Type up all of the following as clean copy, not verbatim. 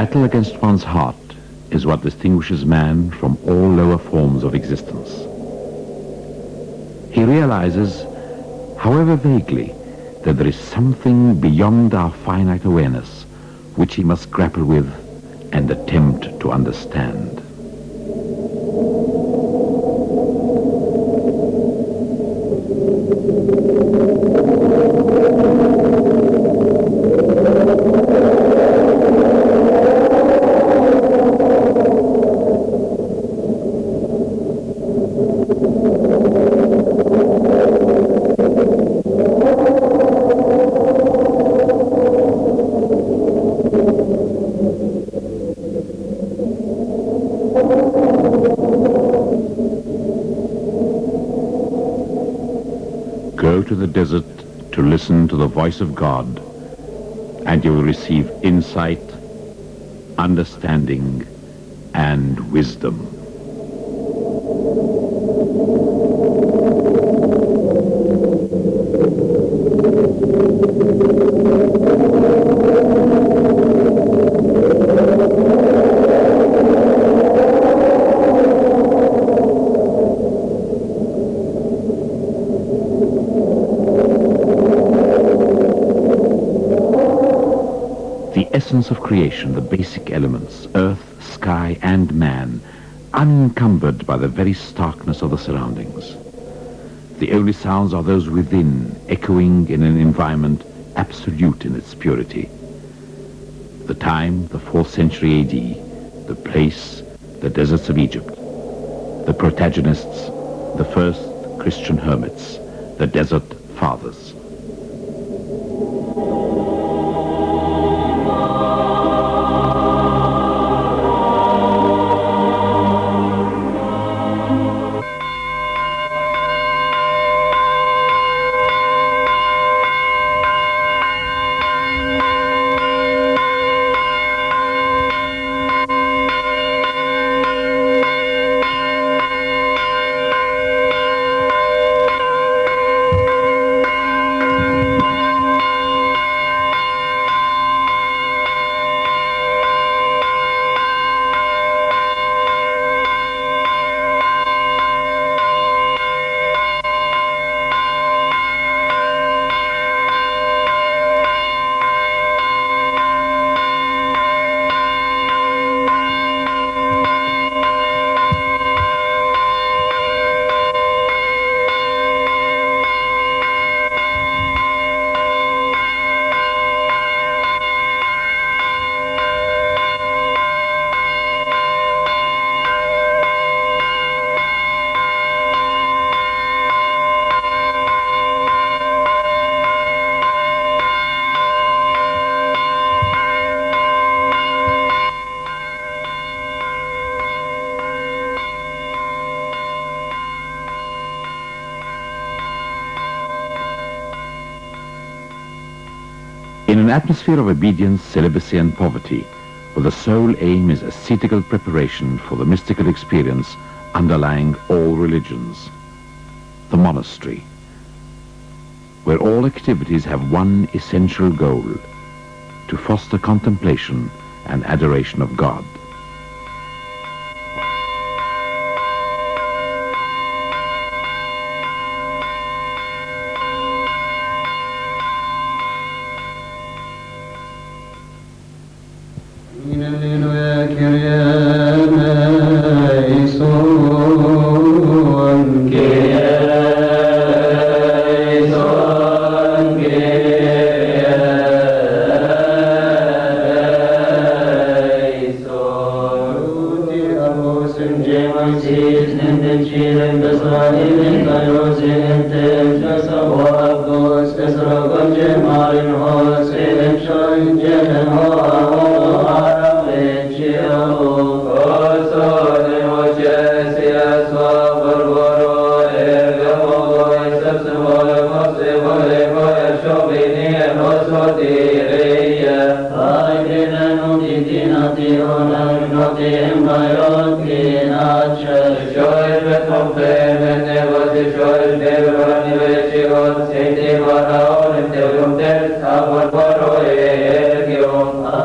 battle against one's heart is what distinguishes man from all lower forms of existence. He realizes, however vaguely, that there is something beyond our finite awareness which he must grapple with and attempt to understand. Go to the desert to listen to the voice of God, and you will receive insight, understanding, and wisdom. The essence of creation, the basic elements, earth, sky, and man, unencumbered by the very starkness of the surroundings. The only sounds are those within, echoing in an environment absolute in its purity. The time, the 4th century AD, the place, the deserts of Egypt. The protagonists, the first Christian hermits, the desert fathers. In an atmosphere of obedience, celibacy, and poverty, where the sole aim is ascetical preparation for the mystical experience underlying all religions, the monastery, where all activities have one essential goal, to foster contemplation and adoration of God.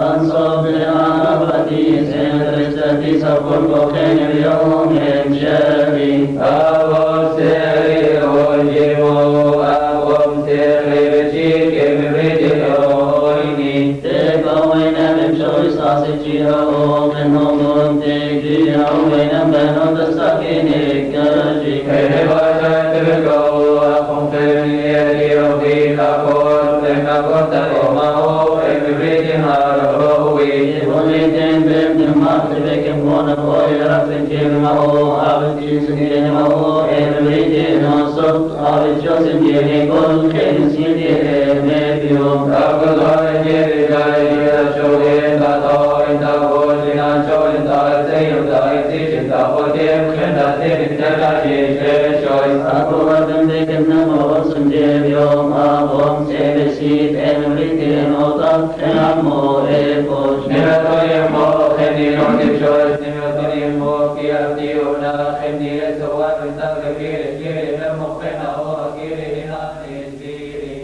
Ansa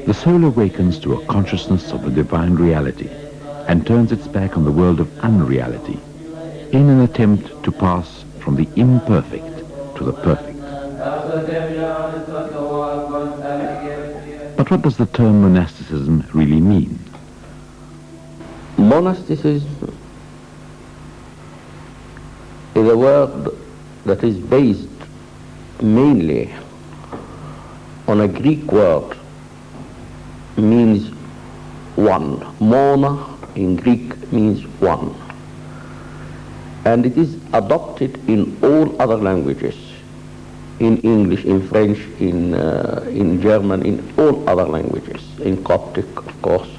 The soul awakens to a consciousness of the divine reality and turns its back on the world of unreality in an attempt to pass from the imperfect to the perfect. But what does the term monasticism really mean? Monasticism is a word that is based mainly on a Greek word, means one. Mona in Greek means one. And it is adopted in all other languages, in English, in French, in German, in all other languages, in Coptic, of course.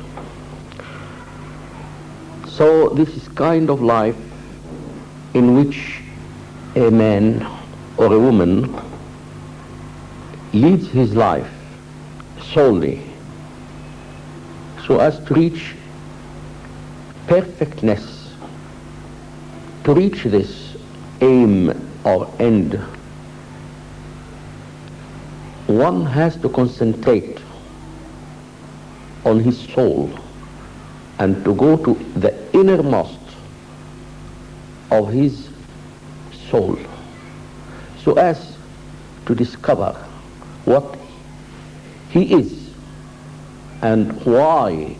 So this is kind of life in which a man or a woman leads his life solely so as to reach perfectness. To reach this aim or end, one has to concentrate on his soul and to go to the innermost of his soul so as to discover what he is and why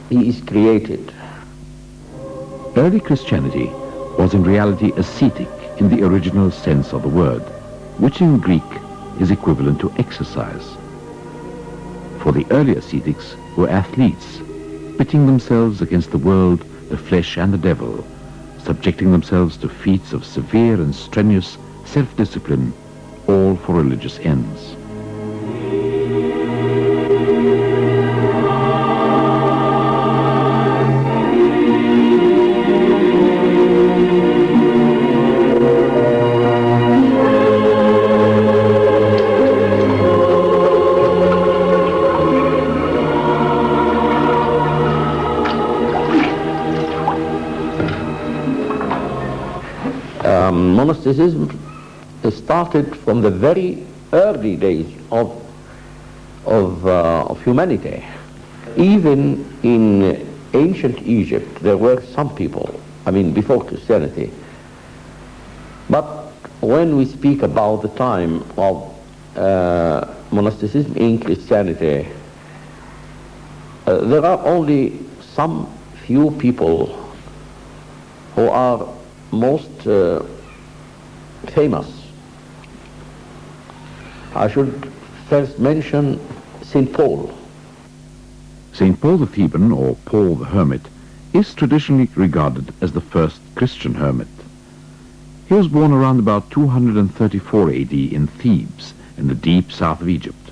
he is created. Early Christianity was in reality ascetic in the original sense of the word, which in Greek is equivalent to exercise. For the early ascetics were athletes, pitting themselves against the world, the flesh and the devil, subjecting themselves to feats of severe and strenuous self-discipline, all for religious ends. Monasticism started from the very early days of humanity. Even in ancient Egypt, there were some people, before Christianity. But when we speak about the time of monasticism in Christianity, there are only some few people who are most famous. I should first mention St. Paul. St. Paul the Theban, or Paul the Hermit, is traditionally regarded as the first Christian hermit. He was born around about 234 AD in Thebes, in the deep south of Egypt.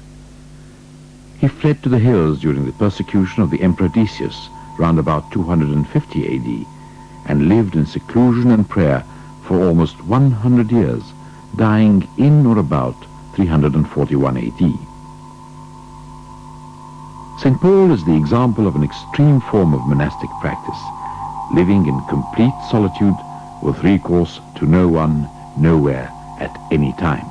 He fled to the hills during the persecution of the Emperor Decius, round about 250 AD, and lived in seclusion and prayer for almost 100 years, dying in or about 341 AD. St. Paul is the example of an extreme form of monastic practice, living in complete solitude with recourse to no one, nowhere, at any time.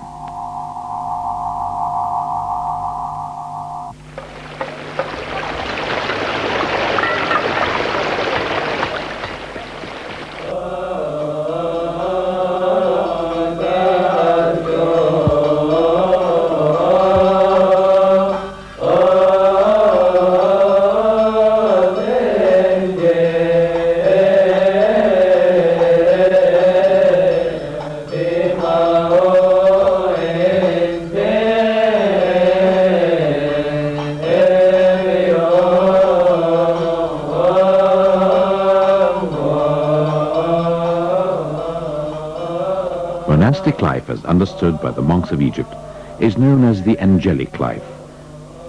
life as understood by the monks of Egypt is known as the angelic life,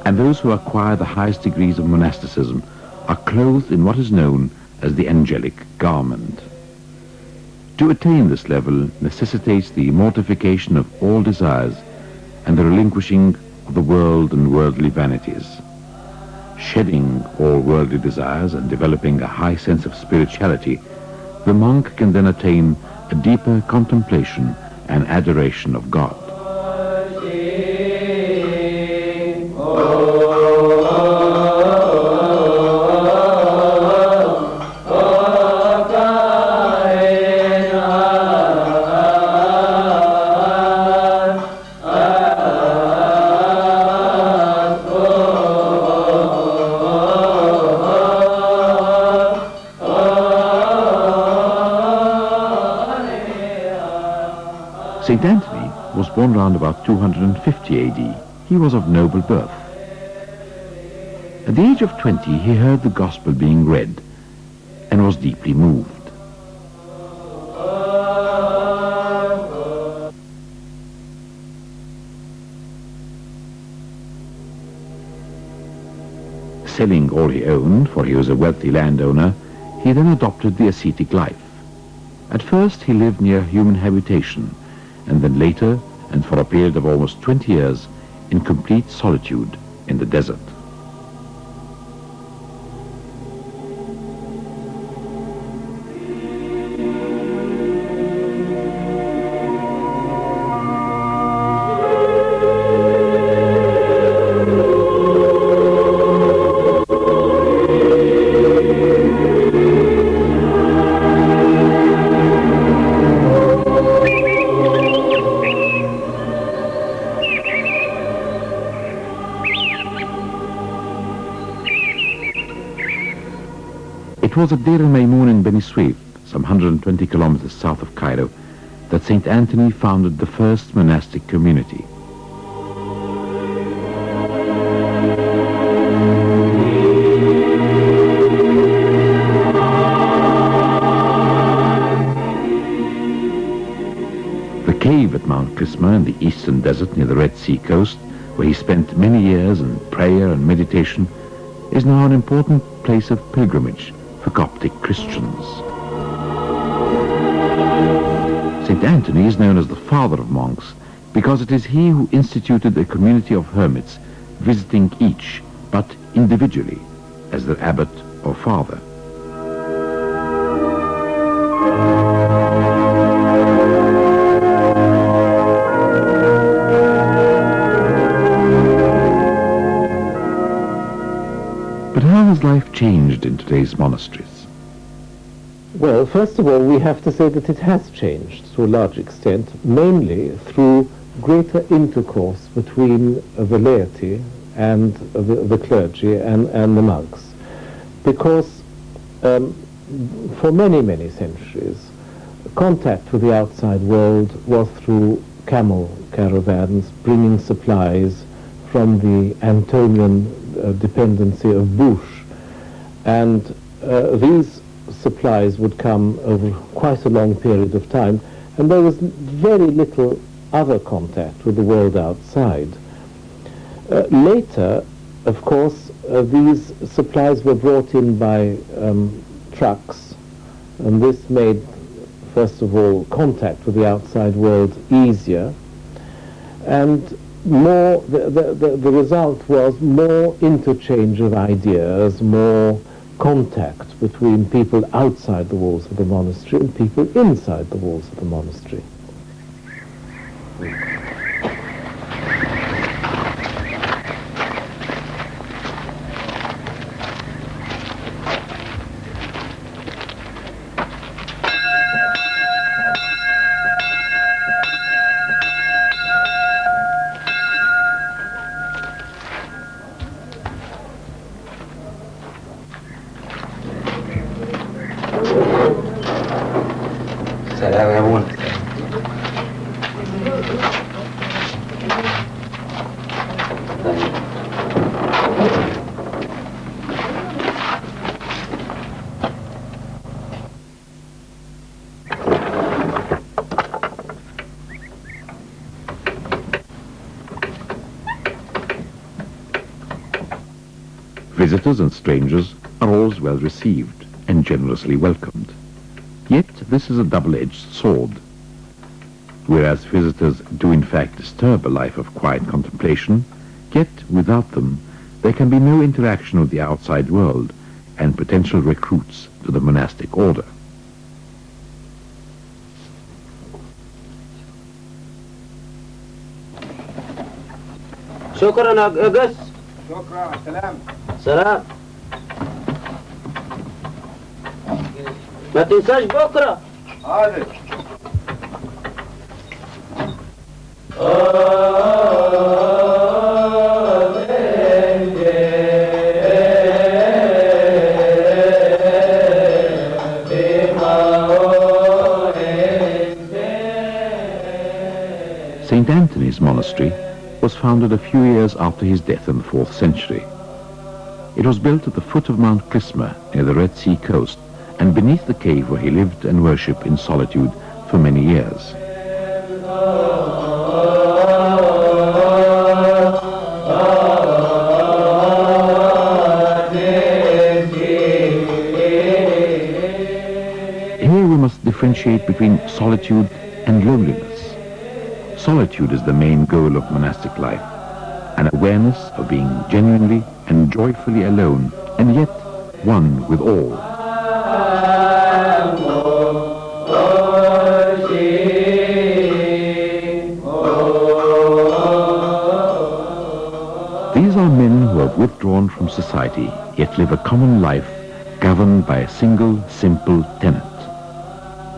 and those who acquire the highest degrees of monasticism are clothed in what is known as the angelic garment. To attain this level necessitates the mortification of all desires and the relinquishing of the world and worldly vanities. Shedding all worldly desires and developing a high sense of spirituality, the monk can then attain a deeper contemplation and adoration of God. St. Anthony was born around about 250 AD. He was of noble birth. At the age of 20, he heard the gospel being read and was deeply moved. Selling all he owned, for he was a wealthy landowner, he then adopted the ascetic life. At first he lived near human habitation, and then later, and for a period of almost 20 years, in complete solitude in the desert. It was at Deir el-Maymoun in Beni Suef, some 120 kilometers south of Cairo, that St. Anthony founded the first monastic community. The cave at Mount Clisma in the eastern desert near the Red Sea coast, where he spent many years in prayer and meditation, is now an important place of pilgrimage for Coptic Christians. St. Anthony is known as the father of monks because it is he who instituted a community of hermits visiting each, but individually, as their abbot or father. But how has life changed in today's monasteries? Well, first of all, we have to say that it has changed to a large extent, mainly through greater intercourse between the laity and the clergy and the monks. Because for many, many centuries, contact with the outside world was through camel caravans bringing supplies from the Antonian dependency of Bouche, and these supplies would come over quite a long period of time, and there was very little other contact with the world outside. Later, of course, these supplies were brought in by trucks, and this made, first of all, contact with the outside world easier, and more, the result was more interchange of ideas, more contact between people outside the walls of the monastery and people inside the walls of the monastery. Visitors and strangers are always well received and generously welcomed. Yet this is a double-edged sword. Whereas visitors do in fact disturb a life of quiet contemplation, yet without them there can be no interaction with the outside world and potential recruits to the monastic order. شكرا يا قس. شكرا. سلام. سلام. ما تنساش بكره. حاضر. St. Anthony's monastery was founded a few years after his death in the 4th century. It was built at the foot of Mount Crisma near the Red Sea coast and beneath the cave where he lived and worshipped in solitude for many years. Here we must differentiate between solitude and loneliness. Solitude is the main goal of monastic life, an awareness of being genuinely and joyfully alone and yet one with all. These are men who have withdrawn from society yet live a common life governed by a single simple tenet.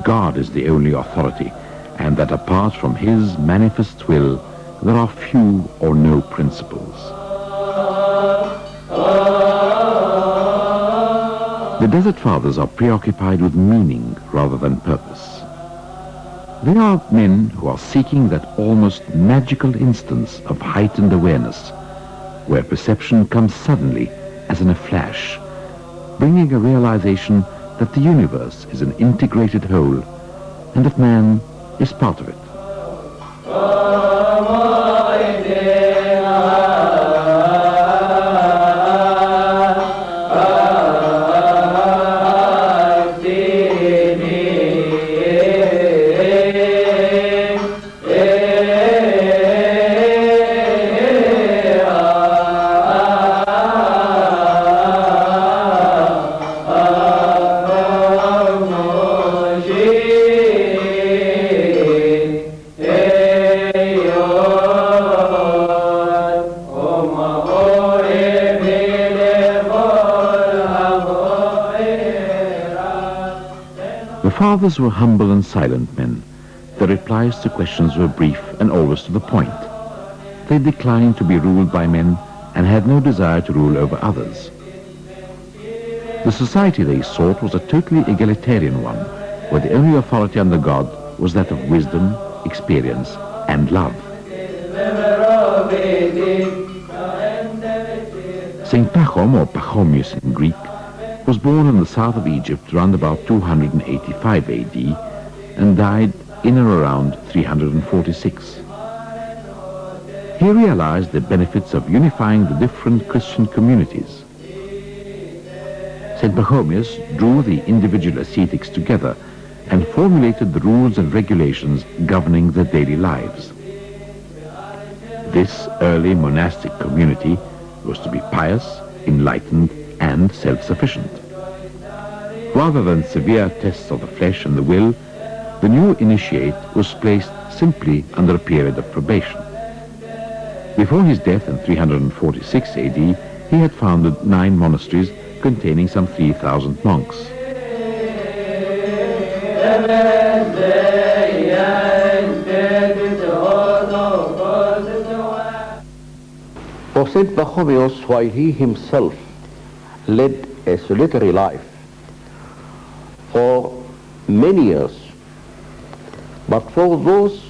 God is the only authority, and that apart from his manifest will, there are few or no principles. The Desert Fathers are preoccupied with meaning rather than purpose. They are men who are seeking that almost magical instance of heightened awareness, where perception comes suddenly as in a flash, bringing a realization that the universe is an integrated whole and that man is part of it. The Fathers were humble and silent men. Their replies to questions were brief and always to the point. They declined to be ruled by men and had no desire to rule over others. The society they sought was a totally egalitarian one, where the only authority under God was that of wisdom, experience, and love. St. Pachom, or Pachomius in Greek, was born in the south of Egypt around about 285 AD and died in or around 346. He realized the benefits of unifying the different Christian communities. St. Pachomius drew the individual ascetics together and formulated the rules and regulations governing their daily lives. This early monastic community was to be pious, enlightened, and self-sufficient. Rather than severe tests of the flesh and the will, the new initiate was placed simply under a period of probation. Before his death in 346 AD, he had founded 9 monasteries containing some 3,000 monks. For St. Pachomius, while he himself led a solitary life for many years, but for those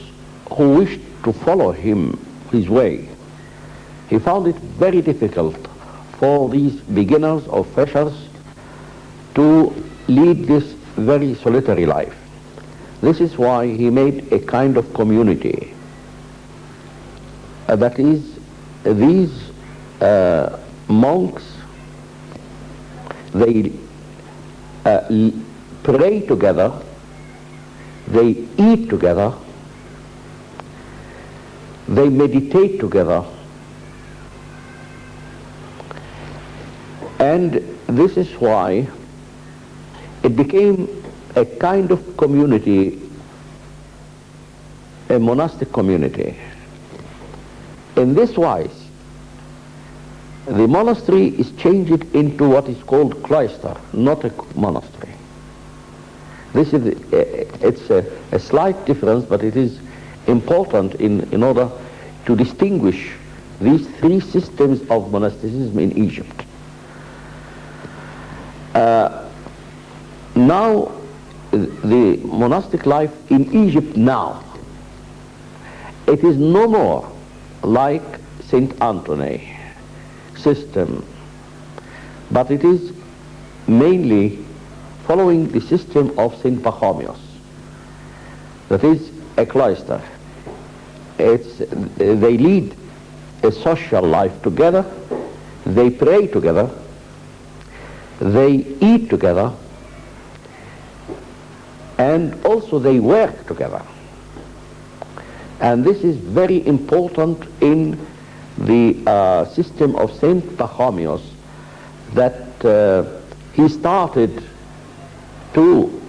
who wished to follow him, his way, he found it very difficult for these beginners or freshers to lead this very solitary life. This is why he made a kind of community. That is, these monks they pray together, they eat together, they meditate together, and this is why it became a kind of community, a monastic community. In this wise, the monastery is changed into what is called cloister, not a monastery. This is it's a slight difference, but it is important in order to distinguish these three systems of monasticism in Egypt. Now, the monastic life in Egypt now, it is no more like St. Anthony system, but it is mainly following the system of St. Pachomius. That is a cloister. They lead a social life together, they pray together, they eat together, and also they work together. And this is very important in the system of St. Pachomius, that he started to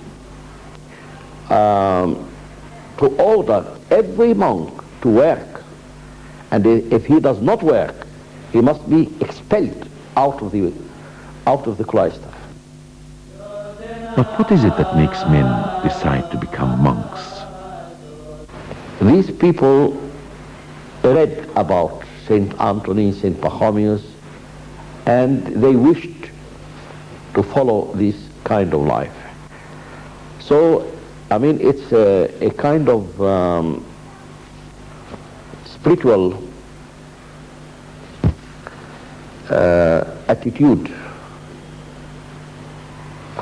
order every monk to work, and if he does not work, he must be expelled out of the cloister. But what is it that makes men decide to become monks? These people read about St. Anthony, St. Pachomius, and they wished to follow this kind of life. So, I mean, it's a kind of spiritual attitude.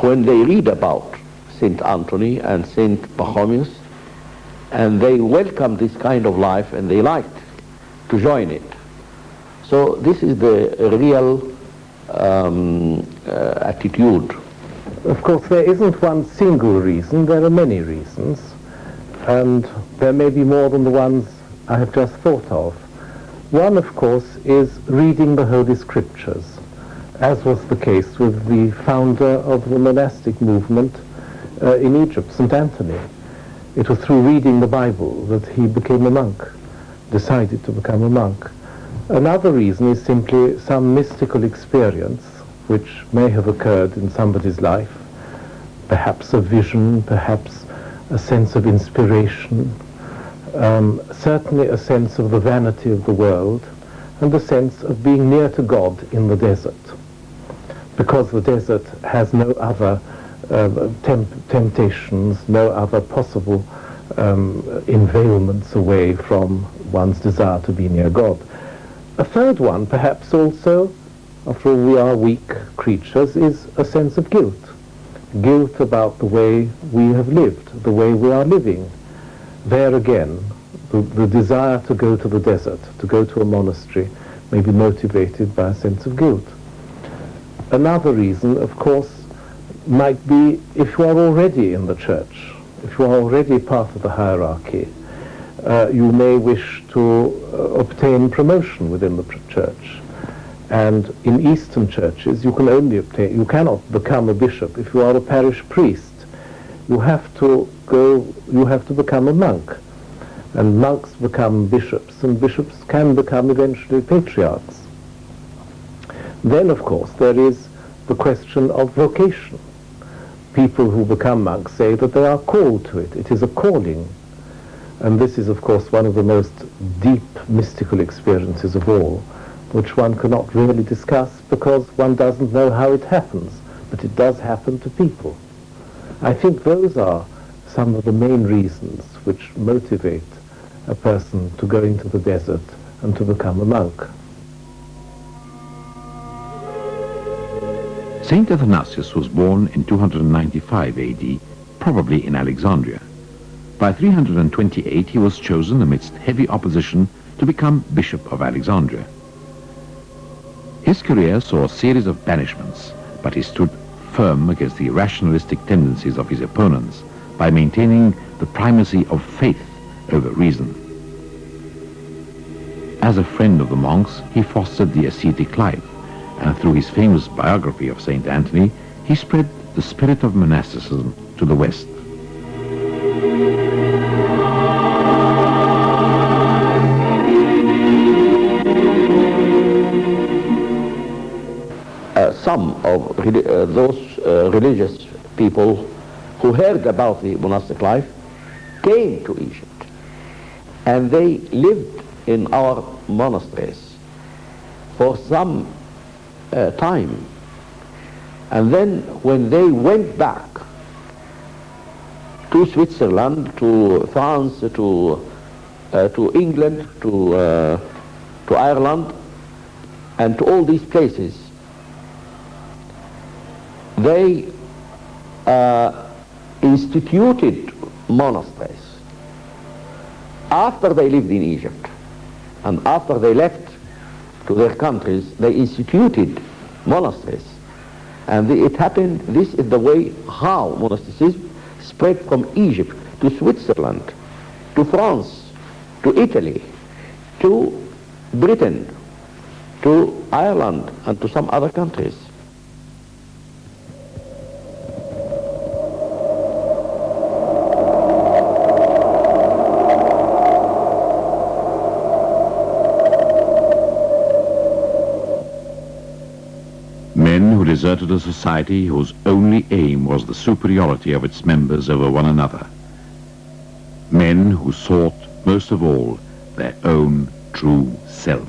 When they read about St. Anthony and St. Pachomius, and they welcome this kind of life and they liked to join it. So this is the real attitude. Of course, there isn't one single reason, there are many reasons, and there may be more than the ones I have just thought of. One, of course, is reading the Holy Scriptures, as was the case with the founder of the monastic movement in Egypt, St. Anthony. It was through reading the Bible that he became a monk, decided to become a monk. Another reason is simply some mystical experience which may have occurred in somebody's life, perhaps a vision, perhaps a sense of inspiration, certainly a sense of the vanity of the world, and a sense of being near to God in the desert, because the desert has no other temptations, no other possible inveiglements away from one's desire to be near God. A third one, perhaps also, after all we are weak creatures, is a sense of guilt. Guilt about the way we have lived, the way we are living. There again, the desire to go to the desert, to go to a monastery, may be motivated by a sense of guilt. Another reason, of course, might be if you are already in the church, if you are already part of the hierarchy, you may wish to obtain promotion within the church. And in Eastern churches, you cannot become a bishop if you are a parish priest. You have to become a monk. And monks become bishops, and bishops can become eventually patriarchs. Then, of course, there is the question of vocation. People who become monks say that they are called to it. It is a calling. And this is, of course, one of the most deep mystical experiences of all, which one cannot really discuss because one doesn't know how it happens, but it does happen to people. I think those are some of the main reasons which motivate a person to go into the desert and to become a monk. Saint Athanasius was born in 295 AD, probably in Alexandria. By 328 he was chosen amidst heavy opposition to become Bishop of Alexandria. His career saw a series of banishments, but he stood firm against the rationalistic tendencies of his opponents by maintaining the primacy of faith over reason. As a friend of the monks, he fostered the ascetic life, and through his famous biography of St. Anthony, he spread the spirit of monasticism to the West. Some of those religious people who heard about the monastic life came to Egypt, and they lived in our monasteries for some time. And then when they went back to Switzerland, to France, to England, to Ireland, and to all these places, they instituted monasteries after they lived in Egypt, and after they left to their countries, they instituted monasteries. And it happened, this is the way how monasticism spread from Egypt to Switzerland, to France, to Italy, to Britain, to Ireland, and to some other countries. Men who deserted a society whose only aim was the superiority of its members over one another. Men who sought, most of all, their own true self.